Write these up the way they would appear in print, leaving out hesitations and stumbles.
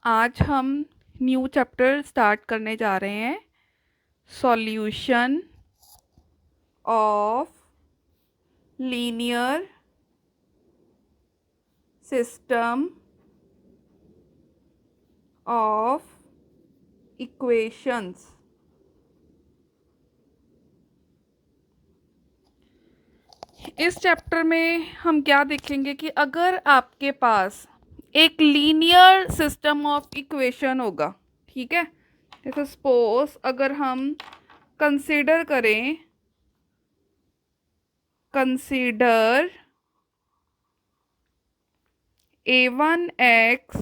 आज हम new chapter start करने जा रहे हैं। Solution of linear system of equations. इस चैप्टर में हम क्या देखेंगे कि अगर आपके पास एक लीनियर सिस्टम ऑफ इक्वेशन होगा, ठीक है, जैसे सपोज अगर हम कंसीडर करें, consider a1x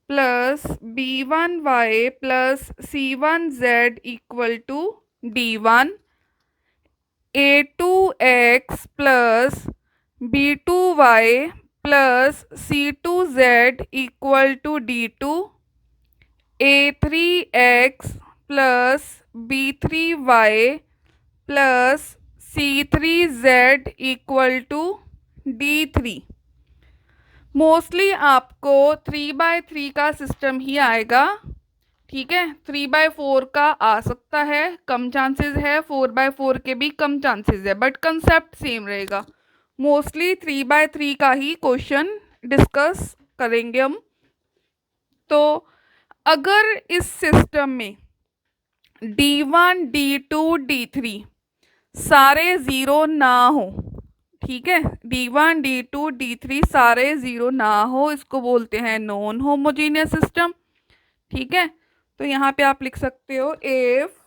plus b1y plus c1z equal to d1, a2x plus b2y plus c2z equal to d2, a3x plus b3y plus c3z equal to d3। Mostly आपको 3/3 का system ही आएगा, ठीक है। 3/4 का आ सकता है, कम चांसेस है, 4/4 के भी कम चांसेस है, बट कंसेप्ट सेम रहेगा। मोस्टली 3/3 का ही क्वेश्चन डिस्कस करेंगे हम। तो अगर इस सिस्टम में D1, D2, D3 सारे ज़ीरो ना हो, ठीक है, D1, D2, D3 सारे ज़ीरो ना हो, इसको बोलते हैं नॉन होमोजीनियस सिस्टम, ठीक है। तो यहाँ पे आप लिख सकते हो if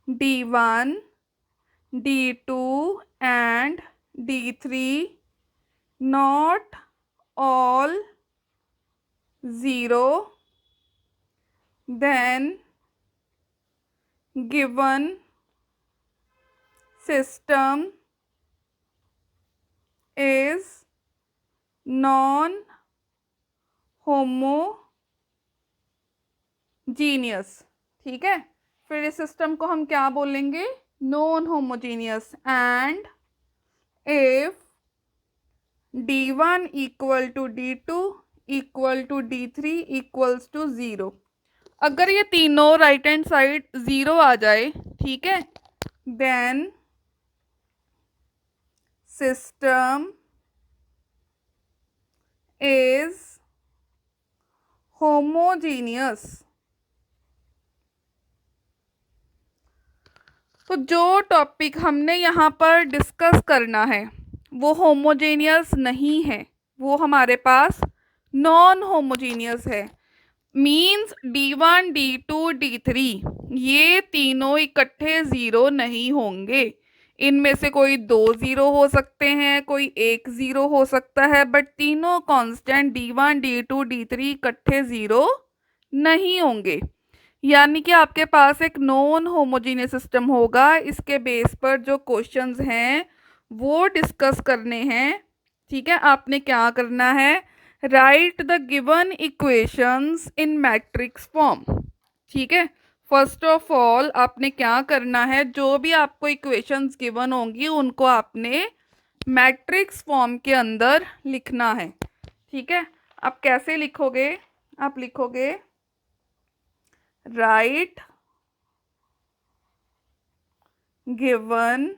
D1, D2 and D3 not all zero, then given system is non homogeneous, ठीक है। फिर इस सिस्टम को हम क्या बोलेंगे, non homogeneous. And if D1 equal to D2 equal to D3 equals to 0, अगर ये तीनों राइट हैंड साइड 0 आ जाए, ठीक है, देन सिस्टम इज होमोजीनियस। तो जो टॉपिक हमने यहाँ पर डिस्कस करना है वो होमोजीनियस नहीं है, वो हमारे पास नॉन होमोजीनियस है। मीन्स D1, D2, D3 ये तीनों इकट्ठे ज़ीरो नहीं होंगे। इनमें से कोई 2 ज़ीरो हो सकते हैं, कोई 1 ज़ीरो हो सकता है, बट तीनों कांस्टेंट D1, D2, D3 इकट्ठे ज़ीरो नहीं होंगे। यानी कि आपके पास एक नॉन होमोजीनियस सिस्टम होगा। इसके बेस पर जो क्वेश्चंस हैं वो डिस्कस करने हैं, ठीक है। आपने क्या करना है, right the given equations in matrix form, ठीक है। फर्स्ट ऑफ ऑल आपने क्या करना है, जो भी आपको इक्वेशंस गिवन होंगी उनको आपने मैट्रिक्स फॉर्म के अंदर लिखना है, ठीक है। आप कैसे लिखोगे, आप लिखोगे right given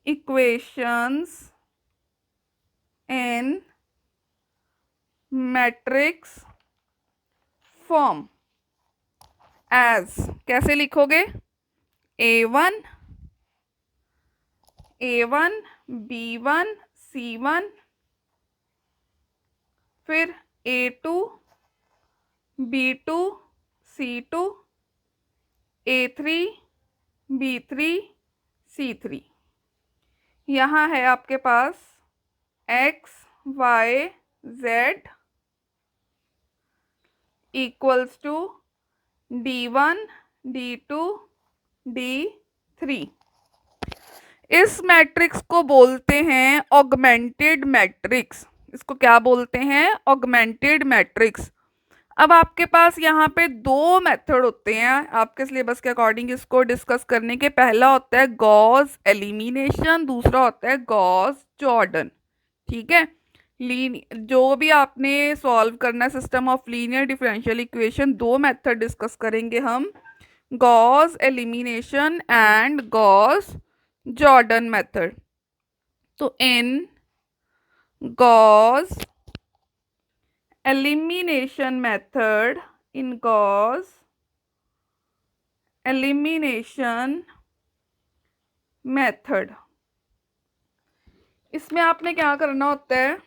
equations in matrix form as, कैसे लिखोगे, A1, B1, C1, फिर A2, B2, C2, A3, B3, C3। यहाँ है आपके पास X, Y, Z equals to D1, D2, D3। इस मैट्रिक्स को बोलते हैं ऑगमेंटेड मैट्रिक्स। इसको क्या बोलते हैं, ऑगमेंटेड मैट्रिक्स। अब आपके पास यहाँ पे 2 मेथड होते हैं आपके सिलेबस के अकॉर्डिंग इसको डिस्कस करने के। पहला होता है गॉस एलिमिनेशन, दूसरा होता है गॉस जॉर्डन, ठीक है। जो भी आपने सॉल्व करना है system of linear differential equation, दो मेथड डिस्कस करेंगे हम, Gauss elimination and Gauss Jordan method. तो इन Gauss elimination method, in Gauss elimination method, इसमें आपने क्या करना होता है,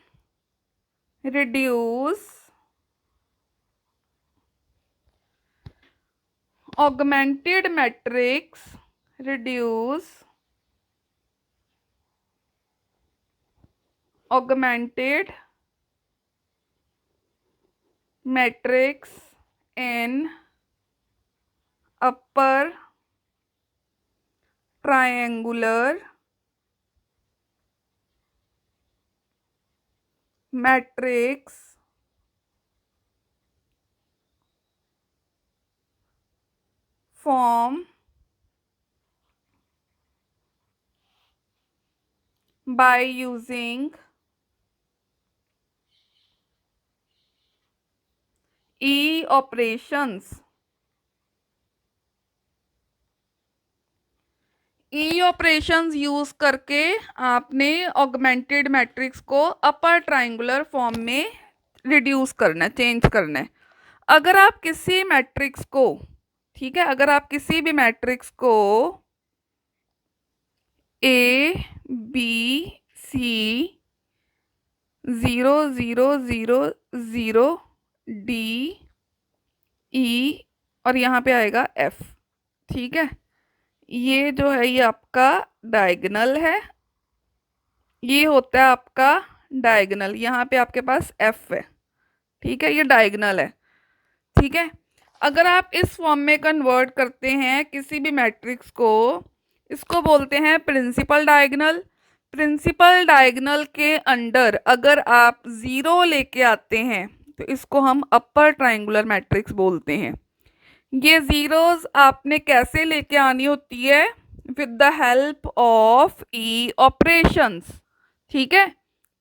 reduce augmented matrix, reduce augmented matrix in upper triangular matrix form by using E operations। E operations use करके आपने augmented matrix को अपर ट्रायंगुलर फॉर्म में रिड्यूस करना है, चेंज करना है। अगर आप किसी मैट्रिक्स को, ठीक है, अगर आप किसी भी मैट्रिक्स को A B C 0 0 0 0 D E और यहाँ पे आएगा एफ, ठीक है, ये जो है ये आपका डायगोनल है, ये होता है आपका डायगोनल, यहाँ पे आपके पास एफ है, ठीक है, ये डायगोनल है, ठीक है। अगर आप इस फॉर्म में कन्वर्ट करते हैं किसी भी मैट्रिक्स को, इसको बोलते हैं प्रिंसिपल डायगोनल। प्रिंसिपल डायगोनल के अंडर अगर आप जीरो लेके आते हैं तो इसको हम अपर ट्रायंगुलर मैट्रिक्स बोलते हैं। ये जीरोस आपने कैसे लेके आनी होती है, with the help of E operations, ठीक है।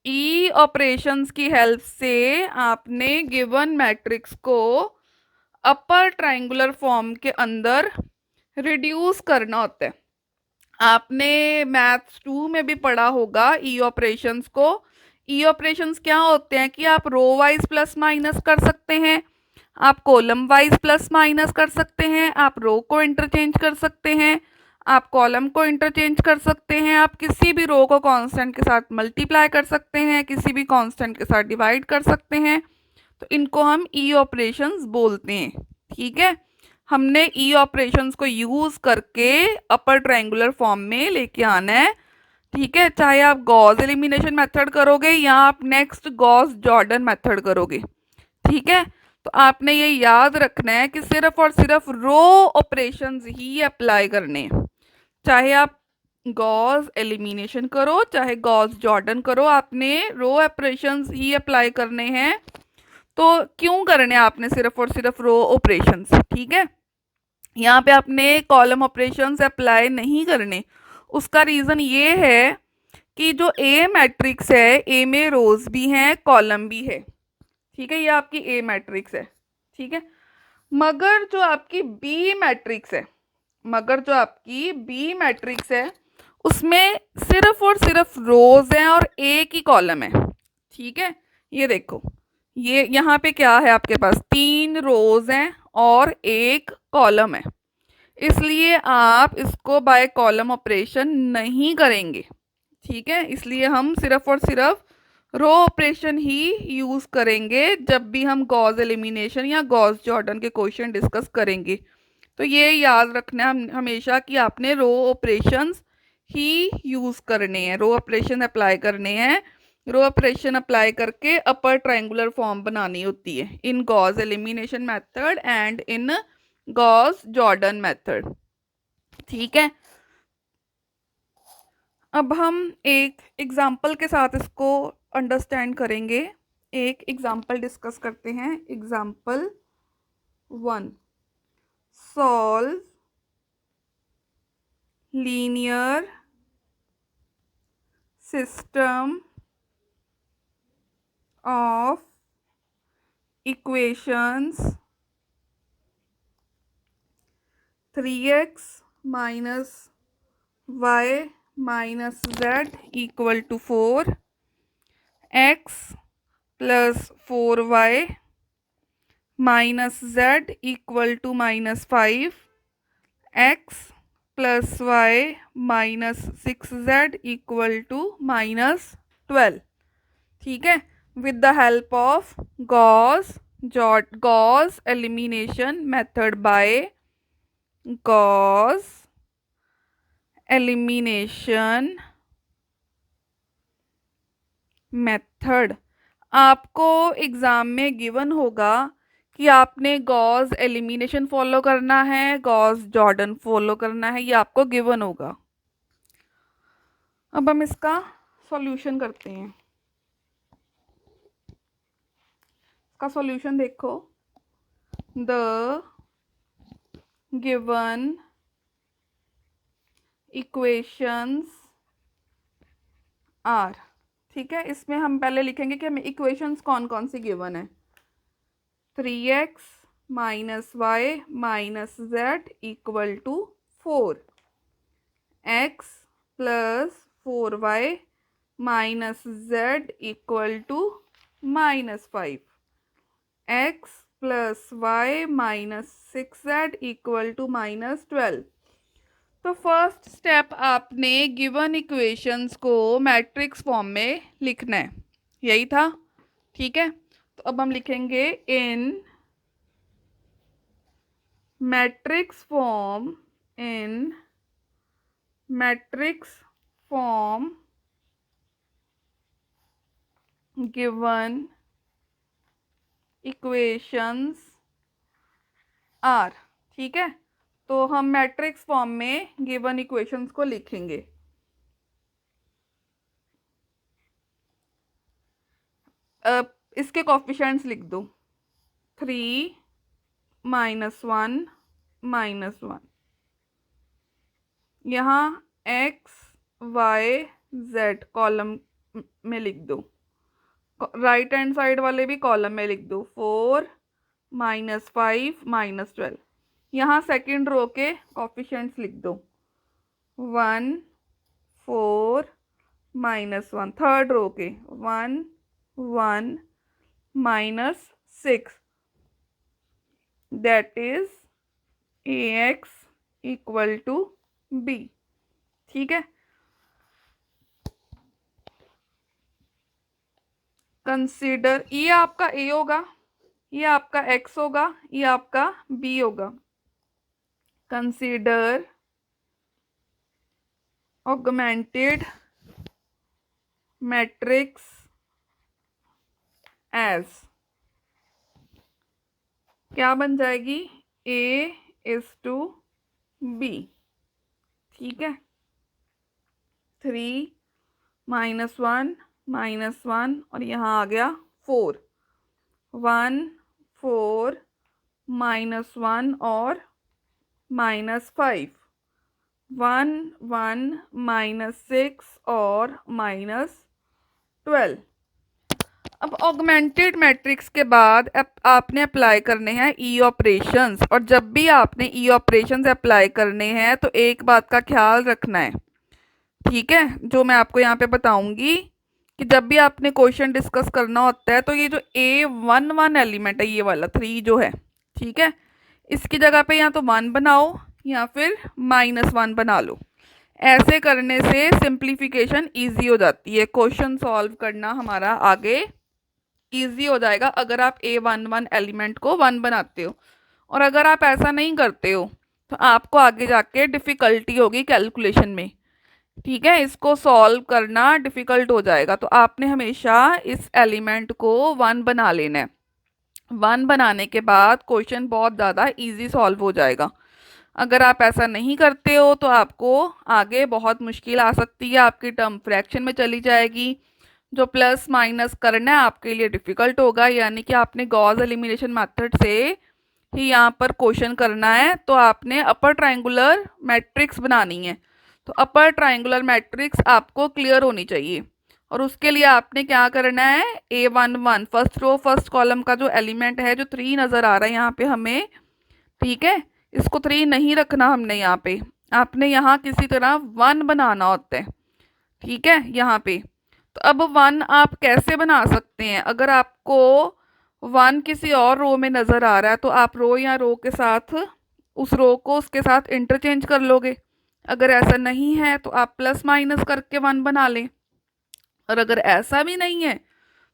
ई ऑपरेशंस की हेल्प से आपने गिवन मैट्रिक्स को अपर ट्रायंगुलर फॉर्म के अंदर रिड्यूस करना होता है। आपने मैथ्स 2 में भी पढ़ा होगा ई ऑपरेशंस को। ई ऑपरेशंस क्या होते हैं कि आप रो वाइज प्लस माइनस कर सकते हैं, आप कॉलम वाइज प्लस माइनस कर सकते हैं, आप रो को इंटरचेंज कर सकते हैं, आप कॉलम को इंटरचेंज कर सकते हैं, आप किसी भी रो को कांस्टेंट के साथ मल्टीप्लाई कर सकते हैं, किसी भी कांस्टेंट के साथ डिवाइड कर सकते हैं। तो इनको हम ई ऑपरेशंस बोलते हैं, ठीक है। हमने ई ऑपरेशंस को यूज करके अपर ट्रायंगुलर फॉर्म में लेके आना है, ठीक है। चाहे आप गॉस एलिमिनेशन मेथड करोगे या आप नेक्स्ट गॉस जॉर्डन मेथड करोगे, ठीक है। तो आपने ये याद रखना है कि सिर्फ और सिर्फ रो ऑपरेशंस ही अप्लाई करने हैं, चाहे आप गॉस एलिमिनेशन करो चाहे गॉस जॉर्डन करो, आपने रो ऑपरेशंस ही अप्लाई करने हैं। तो क्यों करने आपने सिर्फ और सिर्फ रो ऑपरेशंस, ठीक है। यहाँ पे आपने कॉलम ऑपरेशंस अप्लाई नहीं करने। उसका रीज़न ये है कि जो ए मैट्रिक्स है, ए में रोज भी हैं कॉलम भी है, ठीक है, ये आपकी ए मैट्रिक्स है, ठीक है। मगर जो आपकी बी मैट्रिक्स है, मगर जो आपकी बी मैट्रिक्स है उसमें सिर्फ और सिर्फ रोज हैं और एक ही कॉलम है, ठीक है। ये देखो, ये यहाँ पे क्या है, आपके पास 3 रोज हैं और एक कॉलम है, इसलिए आप इसको बाय कॉलम ऑपरेशन नहीं करेंगे, ठीक है। इसलिए हम सिर्फ और सिर्फ रो ऑपरेशन ही यूज करेंगे जब भी हम गॉस एलिमिनेशन या गॉस जॉर्डन के क्वेश्चन डिस्कस करेंगे। तो ये याद रखना है हमेशा कि आपने रो ऑपरेशंस ही यूज करने हैं, रो ऑपरेशन अप्लाई करने हैं, रो ऑपरेशन अप्लाई करके अपर ट्रायंगुलर फॉर्म बनानी होती है in Gauss elimination method and in Gauss Jordan method, ठीक है। अब हम एक एग्जाम्पल के साथ इसको अंडरस्टैंड करेंगे। एक एग्जाम्पल डिस्कस करते हैं। Example 1, solve linear system of equations 3x minus y minus z equal to 4, x plus 4y minus z equal to minus 5, x plus y minus 6z equal to minus 12. ठीक है, with the help of Gauss elimination method by Gauss elimination method. आपको exam में given होगा कि आपने Gauss elimination follow करना है, Gauss Jordan follow करना है, ये आपको गिवन होगा। अब हम इसका सॉल्यूशन करते हैं। इसका सॉल्यूशन देखो, द गिवन इक्वेशंस आर। ठीक है, इसमें हम पहले लिखेंगे कि हमें इक्वेशंस कौन कौन सी गिवन है। 3x minus y minus z equal to 4, x plus 4y minus z equal to minus 5, x plus y minus 6z equal to minus 12। तो फर्स्ट स्टेप आपने गिवन इक्वेशंस को मैट्रिक्स फॉर्म में लिखना है, यही था। ठीक है, तो अब हम लिखेंगे in matrix form given equations are. ठीक है, तो हम मैट्रिक्स फॉर्म में गिवन इक्वेशंस को लिखेंगे। इसके कोफिशिएंट्स लिख दो, 3 माइनस 1 माइनस 1। यहाँ x y z कॉलम में लिख दो, राइट हैंड साइड वाले भी कॉलम में लिख दो, 4 माइनस 5 माइनस 12। यहाँ सेकेंड रो के कोफिशिएंट्स लिख दो, 1 4 माइनस 1। थर्ड रो के 1 1 minus 6, that is ax equal to b। ठीक है, कंसीडर, ये आपका a होगा, ये आपका x होगा, ये आपका b होगा। कंसीडर ऑगमेंटेड मैट्रिक्स एज, क्या बन जाएगी, a:b। ठीक है, 3 माइनस 1 माइनस 1 और यहाँ आ गया 4, 1 4 माइनस 1 और माइनस 5, 1 1 माइनस 6 और माइनस 12। अब ऑगमेंटेड मैट्रिक्स के बाद आपने अप्लाई करने हैं ई ऑपरेशंस, और जब भी आपने ई ऑपरेशंस अप्लाई करने हैं तो एक बात का ख्याल रखना है। ठीक है, जो मैं आपको यहाँ पे बताऊंगी कि जब भी आपने क्वेश्चन डिस्कस करना होता है तो ये जो A11 एलिमेंट है, ये वाला 3 जो है, ठीक है, इसकी जगह पे या तो 1 बनाओ या फिर -1 बना लो। ऐसे करने से सिंप्लीफिकेशन इजी हो जाती है, क्वेश्चन सॉल्व करना हमारा आगे इजी हो जाएगा अगर आप A11 एलिमेंट को 1 बनाते हो। और अगर आप ऐसा नहीं करते हो तो आपको आगे जाके डिफ़िकल्टी होगी कैलकुलेशन में। ठीक है, इसको सॉल्व करना डिफ़िकल्ट हो जाएगा, तो आपने हमेशा इस एलिमेंट को 1 बना लेना है। 1 बनाने के बाद क्वेश्चन बहुत ज़्यादा इजी सॉल्व हो जाएगा। अगर आप ऐसा नहीं करते हो तो आपको आगे बहुत मुश्किल आ सकती है, आपकी टर्म फ्रैक्शन में चली जाएगी, जो प्लस माइनस करना है आपके लिए डिफ़िकल्ट होगा। यानी कि आपने गॉस एलिमिनेशन मेथड से ही यहाँ पर क्वेश्चन करना है, तो आपने अपर ट्रायंगुलर मैट्रिक्स बनानी है। तो अपर ट्रायंगुलर मैट्रिक्स आपको क्लियर होनी चाहिए, और उसके लिए आपने क्या करना है, A11 first row first column का जो एलिमेंट है, जो 3 नज़र आ रहा है यहाँ पे हमें, ठीक है, इसको 3 नहीं रखना हमने यहाँ पे, आपने यहाँ किसी तरह 1 बनाना होता है, ठीक है, यहाँ पे। तो अब 1 आप कैसे बना सकते हैं, अगर आपको 1 किसी और रो में नज़र आ रहा है तो आप रो या रो के साथ उस रो को उसके साथ इंटरचेंज कर लोगे। अगर ऐसा नहीं है तो आप प्लस माइनस करके 1 बना लें। और अगर ऐसा भी नहीं है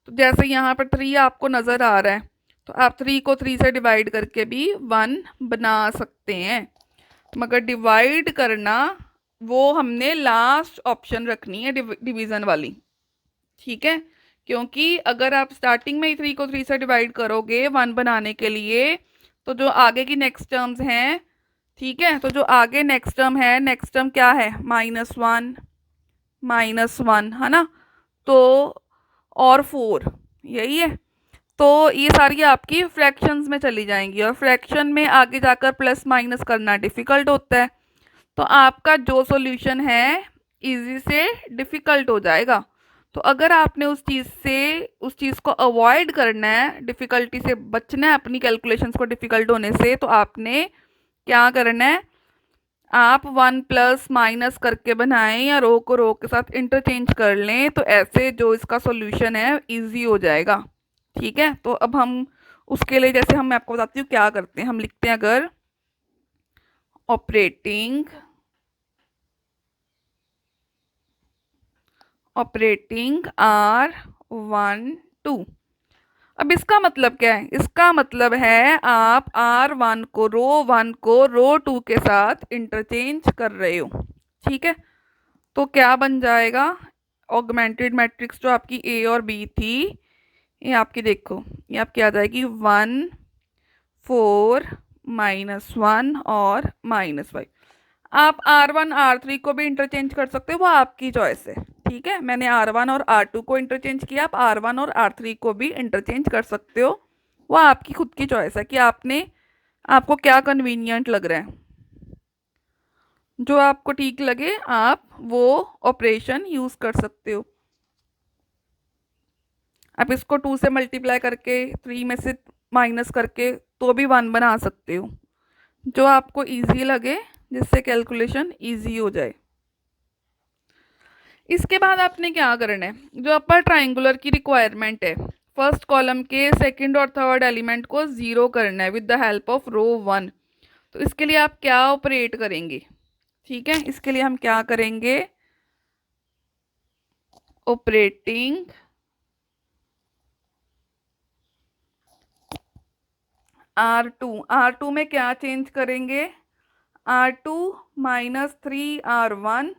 तो जैसे यहाँ पर 3 आपको नज़र आ रहा है तो आप 3 को 3 से डिवाइड करके भी 1 बना सकते हैं, मगर डिवाइड करना वो हमने लास्ट ऑप्शन रखनी है, डिवीज़न वाली, ठीक है। क्योंकि अगर आप स्टार्टिंग में ही 3 को 3 से डिवाइड करोगे 1 बनाने के लिए, तो जो आगे की नेक्स्ट टर्म्स हैं, ठीक है, तो जो आगे नेक्स्ट टर्म है, नेक्स्ट टर्म क्या है, -1 -1, है ना, तो और 4, यही है। तो ये सारी आपकी फ्रैक्शंस में चली जाएंगी, और फ्रैक्शन में आगे जाकर प्लस माइनस करना डिफ़िकल्ट होता है, तो आपका जो सॉल्यूशन है इजी से डिफ़िकल्ट हो जाएगा। तो अगर आपने उस चीज़ को अवॉइड करना है, डिफ़िकल्टी से बचना है, अपनी कैलकुलेशंस को डिफ़िकल्ट होने से, तो आपने क्या करना है, आप 1 प्लस माइनस करके बनाएं या रो को रो के साथ इंटरचेंज कर लें, तो ऐसे जो इसका सॉल्यूशन है इजी हो जाएगा, ठीक है। तो अब हम उसके लिए, जैसे मैं आपको बताती हूँ क्या करते हैं, हम लिखते हैं अगर ऑपरेटिंग R12। अब इसका मतलब क्या है, इसका मतलब है आप R1 को रो 2 के साथ इंटरचेंज कर रहे हो, ठीक है। तो क्या बन जाएगा, ऑगमेंटेड मैट्रिक्स जो आपकी A और B थी, ये आपकी देखो, ये आपकी आ जाएगी 1 4 -1 और -5। आप R1 R3 को भी इंटरचेंज कर सकते हो, वो आपकी चॉइस है, ठीक है। मैंने R1 और R2 को इंटरचेंज किया, आप R1 और R3 को भी इंटरचेंज कर सकते हो, वो आपकी खुद की चॉइस है कि आपको क्या कन्वीनियंट लग रहा है, जो आपको ठीक लगे आप वो ऑपरेशन यूज़ कर सकते हो। आप इसको 2 से मल्टीप्लाई करके 3 में से माइनस करके तो भी 1 बना सकते हो, जो आपको इजी लगे, जिससे कैलकुलेशन इजी हो जाए। इसके बाद आपने क्या करना है, जो अपर ट्राइंगुलर की रिक्वायरमेंट है, फर्स्ट कॉलम के सेकंड और थर्ड एलिमेंट को 0 करना है विद द हेल्प ऑफ रो 1। तो इसके लिए आप क्या ऑपरेट करेंगे, ठीक है, इसके लिए हम क्या करेंगे, ऑपरेटिंग R2 में क्या चेंज करेंगे, R2 -3R1,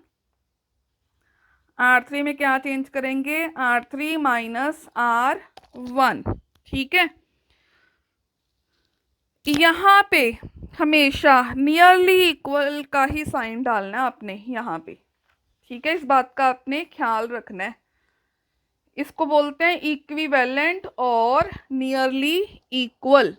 R3 में क्या चेंज करेंगे, R3 -R1, ठीक है। यहाँ पे हमेशा नियरली इक्वल का ही साइन डालना है आपने यहाँ पे, ठीक है, इस बात का आपने ख्याल रखना है। इसको बोलते हैं इक्विवेलेंट और नियरली इक्वल।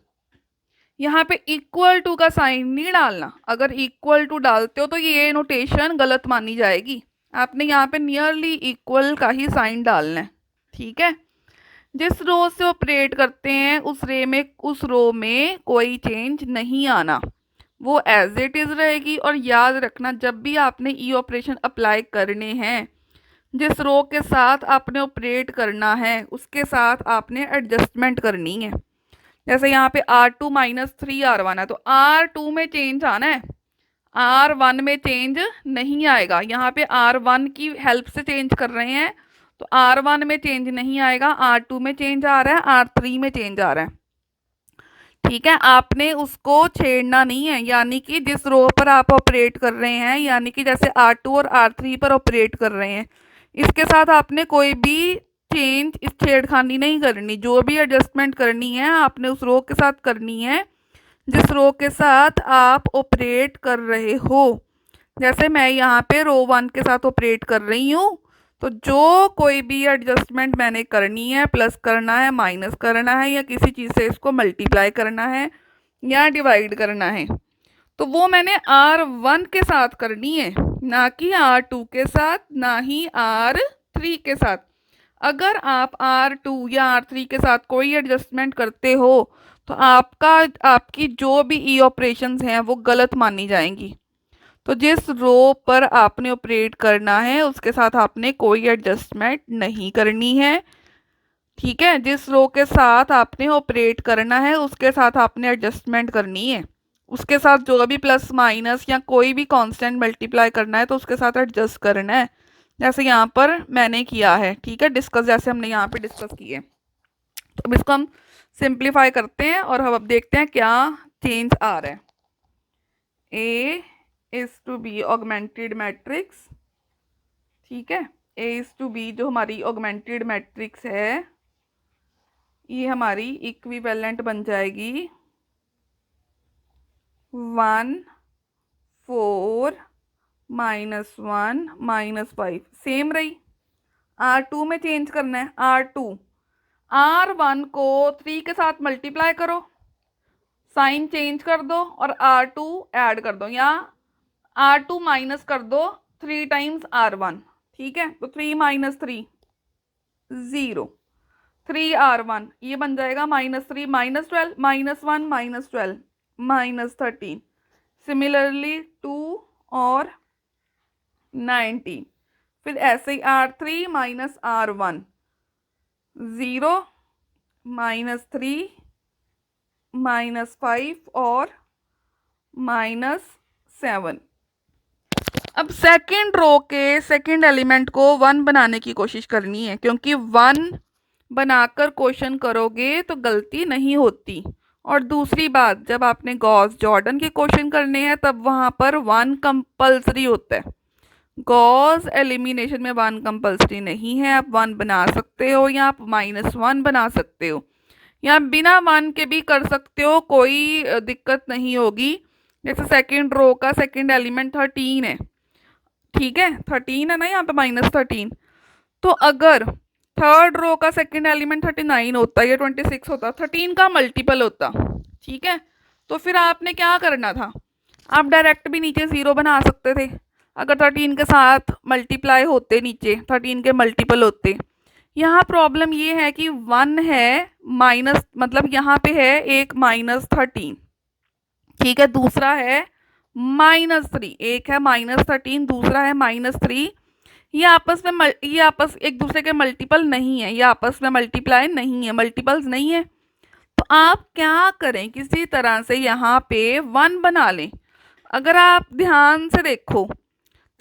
यहाँ पे इक्वल टू का साइन नहीं डालना, अगर इक्वल टू डालते हो तो ये नोटेशन गलत मानी जाएगी, आपने यहाँ पे नियरली इक्वल का ही साइन डालना है, ठीक है। जिस रो से ऑपरेट करते हैं उस रो में कोई चेंज नहीं आना, वो एज इट इज़ रहेगी। और याद रखना, जब भी आपने ई ऑपरेशन अप्लाई करने हैं, जिस रो के साथ आपने ऑपरेट करना है उसके साथ आपने एडजस्टमेंट करनी है। जैसे यहाँ पे R2 -3R1 है, तो R2 में चेंज आना है, R1 में चेंज नहीं आएगा। यहाँ पे R1 की हेल्प से चेंज कर रहे हैं, तो R1 में चेंज नहीं आएगा, R2 में चेंज आ रहा है, R3 में चेंज आ रहा है, ठीक है। आपने उसको छेड़ना नहीं है, यानी कि जिस रो पर आप ऑपरेट कर रहे हैं, यानी कि जैसे R2 और R3 पर ऑपरेट कर रहे हैं, इसके साथ आपने कोई भी चेंज, इस छेड़खानी नहीं करनी। जो भी एडजस्टमेंट करनी है आपने उस रो के साथ करनी है जिस रो के साथ आप ऑपरेट कर रहे हो। जैसे मैं यहाँ पे रो 1 के साथ ऑपरेट कर रही हूँ, तो जो कोई भी एडजस्टमेंट मैंने करनी है, प्लस करना है, माइनस करना है, या किसी चीज़ से इसको मल्टीप्लाई करना है या डिवाइड करना है, तो वो मैंने R1 के साथ करनी है, ना कि R2 के साथ, ना ही R3 के साथ। अगर आप R2 या R3 के साथ कोई एडजस्टमेंट करते हो तो आपकी जो भी ई ऑपरेशंस हैं वो गलत मानी जाएंगी। तो जिस रो पर आपने ऑपरेट करना है उसके साथ आपने कोई एडजस्टमेंट नहीं करनी है। ठीक है, जिस रो के साथ आपने ऑपरेट करना है उसके साथ आपने एडजस्टमेंट करनी है। उसके साथ जो भी प्लस माइनस या कोई भी कांस्टेंट मल्टीप्लाई करना है तो उसके साथ एडजस्ट करना है, जैसे यहाँ पर मैंने किया है। ठीक है, डिस्कस जैसे हमने यहाँ पे डिस्कस किए। तो अब इसको हम सिंप्लीफाई करते हैं और हम अब देखते हैं क्या चेंज आ रहा है। A is to B augmented matrix. ठीक है, ए इज टू बी जो हमारी ऑगमेंटेड मैट्रिक्स है ये हमारी इक्विवेलेंट बन जाएगी 1 4 -1 -5। सेम रही। R2 में चेंज करना है। R2 R1 को 3 के साथ मल्टीप्लाई करो, साइन चेंज कर दो और R2 ऐड कर दो या R2 माइनस कर दो 3 टाइम्स R1। ठीक है, तो 3 - 3 0, 3R1 ये बन जाएगा -3 -12 -1 -12 -13। सिमिलरली 2 और 19। फिर ऐसे ही R3 -R1 0 -3 -5 और -7। अब सेकंड रो के सेकंड एलिमेंट को 1 बनाने की कोशिश करनी है, क्योंकि 1 बनाकर क्वेश्चन करोगे तो गलती नहीं होती। और दूसरी बात, जब आपने गॉस जॉर्डन के क्वेश्चन करने हैं तब वहां पर 1 कंपल्सरी होता है। गॉस एलिमिनेशन में 1 कंपल्सरी नहीं है। आप 1 बना सकते हो या आप -1 बना सकते हो या बिना 1 के भी कर सकते हो, कोई दिक्कत नहीं होगी। जैसे सेकंड रो का सेकंड एलिमेंट 13 है। ठीक है, 13 है ना यहाँ पे -13। तो अगर थर्ड रो का सेकंड एलिमेंट 39 होता या 26 होता, 13 का मल्टीपल होता। ठीक है, तो फिर आपने क्या करना था, आप डायरेक्ट भी नीचे 0 बना सकते थे। अगर 13 के साथ मल्टीप्लाई होते, नीचे 13 के मल्टीपल होते। यहाँ प्रॉब्लम ये है कि 1 है माइनस, मतलब यहाँ पे है एक -13। ठीक है, दूसरा है -3। एक है -13, दूसरा है -3। ये आपस एक दूसरे के मल्टीपल नहीं है, ये आपस में मल्टीप्लाई नहीं है, मल्टीपल्स नहीं है। तो आप क्या करें, किसी तरह से यहाँ पे 1 बना लें। अगर आप ध्यान से देखो,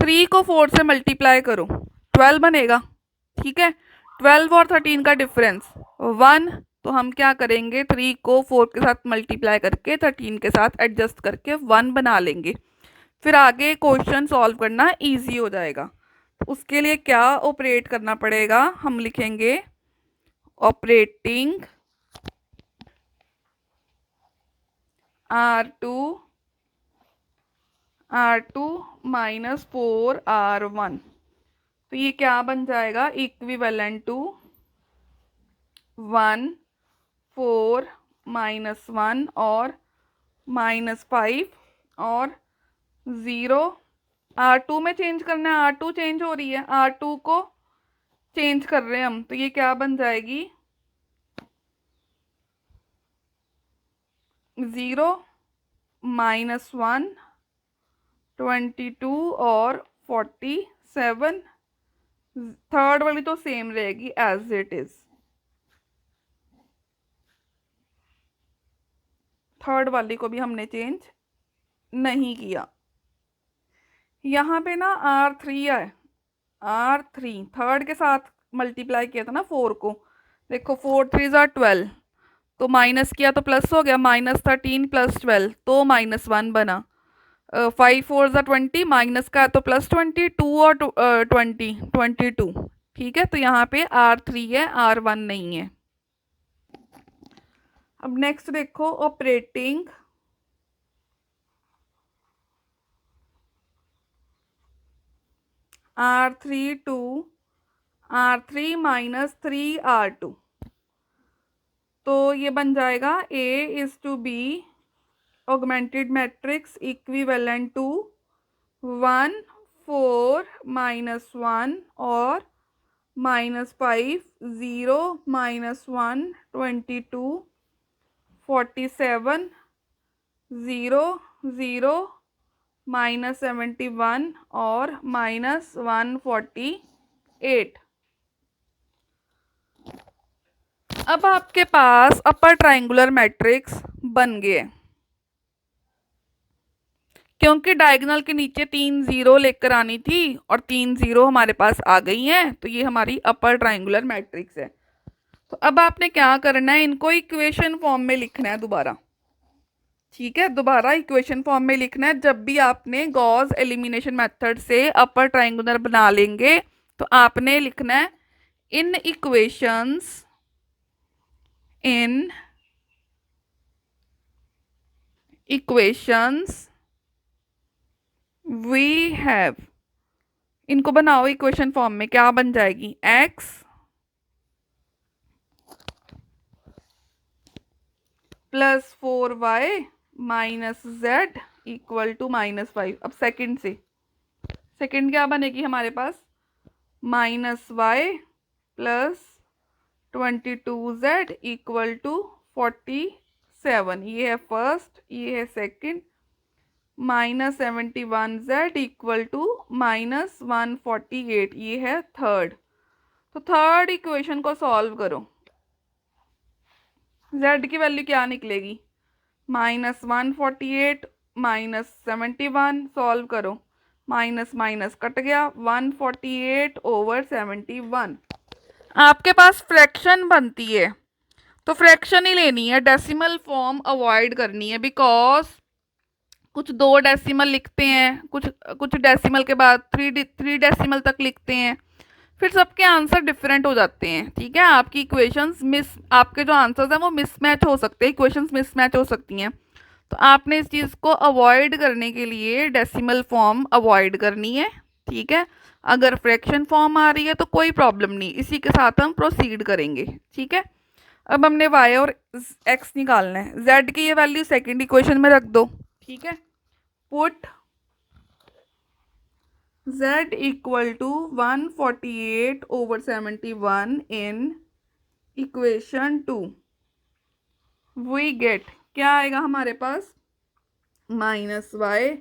3 को 4 से मल्टीप्लाई करो 12 बनेगा। ठीक है, 12 और 13 का डिफरेंस 1। तो हम क्या करेंगे, 3 को 4 के साथ मल्टीप्लाई करके 13 के साथ एडजस्ट करके 1 बना लेंगे। फिर आगे क्वेश्चन सॉल्व करना इजी हो जाएगा। उसके लिए क्या ऑपरेट करना पड़ेगा, हम लिखेंगे ऑपरेटिंग R2 -4R1। तो ये क्या बन जाएगा, इक्विवेलेंट टू 1 4 -1 और -5 और 0। R2 में चेंज करना है, R2 चेंज हो रही है, R2 को चेंज कर रहे हैं हम। तो ये क्या बन जाएगी, 0 -1 22 और 47। थर्ड वाली तो सेम रहेगी एज इट इज। थर्ड वाली को भी हमने चेंज नहीं किया। यहाँ पे ना R3 है, R3 थर्ड के साथ मल्टीप्लाई किया था ना 4 को। देखो 4 3 12, तो माइनस किया तो प्लस हो गया, -13 + 12 तो -1 बना। 5 4 20, माइनस का तो +20, 2 और 20 22। ठीक है, तो यहाँ पे R3 है, R1 नहीं है। अब नेक्स्ट देखो, operating R3 to R3 -3R2। तो ये बन जाएगा A is to B augmented matrix equivalent to 1 4 -1 और -5, 0, -1, 22, 47, 0, 0, -71 और -148। अब आपके पास अपर ट्रायंगुलर मैट्रिक्स बन गए, क्योंकि डायगोनल के नीचे 3 0 लेकर आनी थी और 3 0 हमारे पास आ गई हैं, तो ये हमारी अपर ट्रायंगुलर मैट्रिक्स है। तो अब आपने क्या करना है, इनको इक्वेशन फॉर्म में लिखना है दोबारा। ठीक है, दोबारा इक्वेशन फॉर्म में लिखना है। जब भी आपने गॉस एलिमिनेशन मेथड से अपर ट्रायंगुलर बना लेंगे तो आपने लिखना है इन इक्वेशंस वी हैव, इनको बनाओ इक्वेशन फॉर्म में। क्या बन जाएगी, x plus 4y minus z equal to -5। अब सेकंड से, सेकंड क्या बनेगी हमारे पास, -y plus 22z equal to 47। ये है फर्स्ट, ये है सेकंड। -71z इक्वल टू -148, ये है थर्ड। तो थर्ड इक्वेशन को सॉल्व करो। z की वैल्यू क्या निकलेगी, -148 -71, सॉल्व करो, माइनस माइनस कट गया, 148/71। आपके पास फ्रैक्शन बनती है तो फ्रैक्शन ही लेनी है, डेसिमल फॉर्म अवॉइड करनी है, बिकॉज कुछ 2 डेसिमल लिखते हैं, कुछ डेसिमल के बाद 3 डेसिमल तक लिखते हैं, फिर सबके आंसर डिफरेंट हो जाते हैं। ठीक है, आपकी इक्वेशंस आपके जो आंसर्स हैं वो मिसमैच हो सकते हैं, इक्वेशंस मिसमैच हो सकती हैं। तो आपने इस चीज़ को अवॉइड करने के लिए डेसिमल फॉर्म अवॉइड करनी है। ठीक है, अगर फ्रैक्शन फॉर्म आ रही है तो कोई प्रॉब्लम नहीं, इसी के साथ हम प्रोसीड करेंगे। ठीक है, अब हमने y और x निकालना है। z की ये वैल्यू सेकंड इक्वेशन में रख दो। ठीक है, put z equal to 148/71 in equation 2। We get, क्या आएगा हमारे पास, -y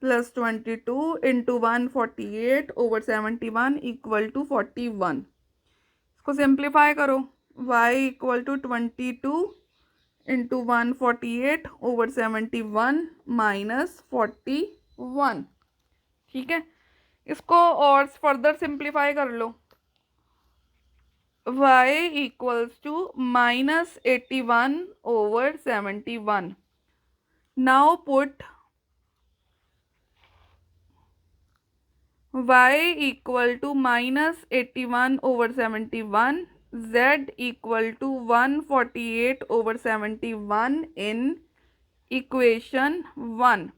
plus 22 into 148/71 equal to 41। इसको सिंप्लीफाई करो, y इक्वल टू 22 इंटू 148/71 -41। ठीक है, इसको और फर्दर सिंप्लीफाई कर लो, y equals to -81/71। Now put y equal to -81/71, z equal to 148/71 in equation 1।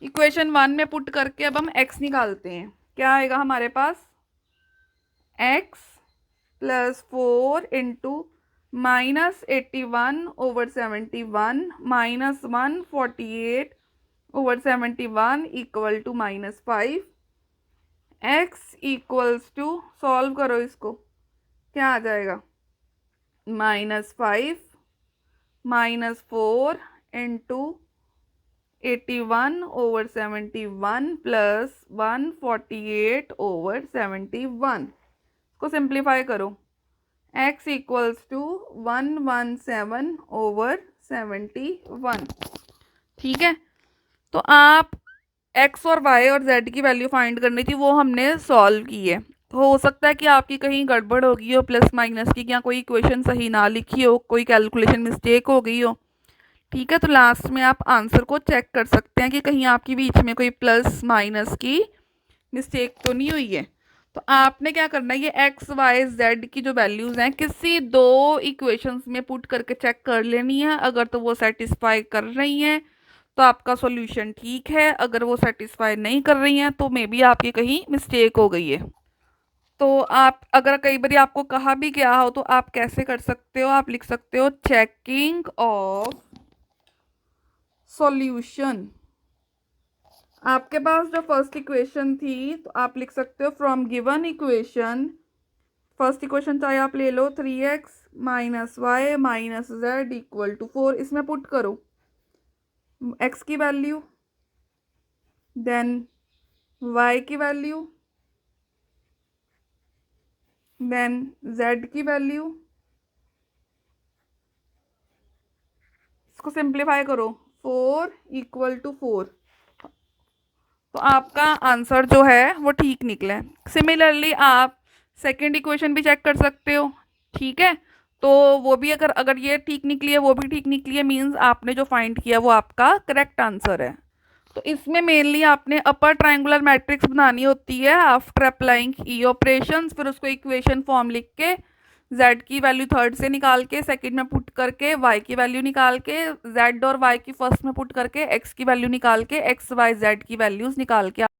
Equation 1 में पुट करके अब हम x निकालते हैं। क्या आएगा हमारे पास, x plus 4 into -81/71 -148/71 equal to -5। x equals to, solve करो इसको, क्या आ जाएगा, -5 -4 इंटू 81/71 प्लस 148/71। इसको सिंप्लीफाई करो, x इक्वल्स टू 117/71। ठीक है, तो आप x और y और z की वैल्यू फाइंड करनी थी, वो हमने सॉल्व की है। तो हो सकता है कि आपकी कहीं गड़बड़ हो गई हो प्लस माइनस की, क्या कोई इक्वेशन सही ना लिखी हो, कोई कैलकुलेशन मिस्टेक हो गई हो। ठीक है, तो लास्ट में आप आंसर को चेक कर सकते हैं कि कहीं आपकी बीच में कोई प्लस माइनस की मिस्टेक तो नहीं हुई है। तो आपने क्या करना है, ये एक्स वाई जेड की जो वैल्यूज़ हैं किसी 2 इक्वेशंस में पुट करके चेक कर लेनी है। अगर तो वो सेटिस्फाई कर रही हैं तो आपका सॉल्यूशन ठीक है, अगर वो सेटिस्फाई नहीं कर रही हैं तो मे बी आपकी कहीं मिस्टेक हो गई है। तो आप, अगर कई बार आपको कहा भी गया हो तो आप कैसे कर सकते हो, आप लिख सकते हो चेकिंग ऑफ सॉल्यूशन। आपके पास जो फर्स्ट इक्वेशन थी तो आप लिख सकते हो from given equation first equation चाहे आप ले लो 3x minus y minus z equal to 4, इसमें पुट करो x की वैल्यू, देन y की वैल्यू, देन z की वैल्यू, इसको सिंप्लीफाई करो 4 इक्वल टू 4, तो आपका आंसर जो है वो ठीक निकला है। सिमिलरली आप सेकेंड इक्वेशन भी चेक कर सकते हो, ठीक है, तो वो भी अगर ये ठीक निकली है, वो भी ठीक निकली है, मीन्स आपने जो फाइंड किया वो आपका करेक्ट आंसर है। तो इसमें मेनली आपने अपर ट्रायंगुलर मैट्रिक्स बनानी होती है आफ्टर अप्लाइंग ई ऑपरेशंस, फिर उसको इक्वेशन फॉर्म लिख के z की वैल्यू थर्ड से निकाल के सेकंड में पुट करके y की वैल्यू निकाल के z और y की फर्स्ट में पुट करके x की वैल्यू निकाल के x y z की वैल्यूज निकाल के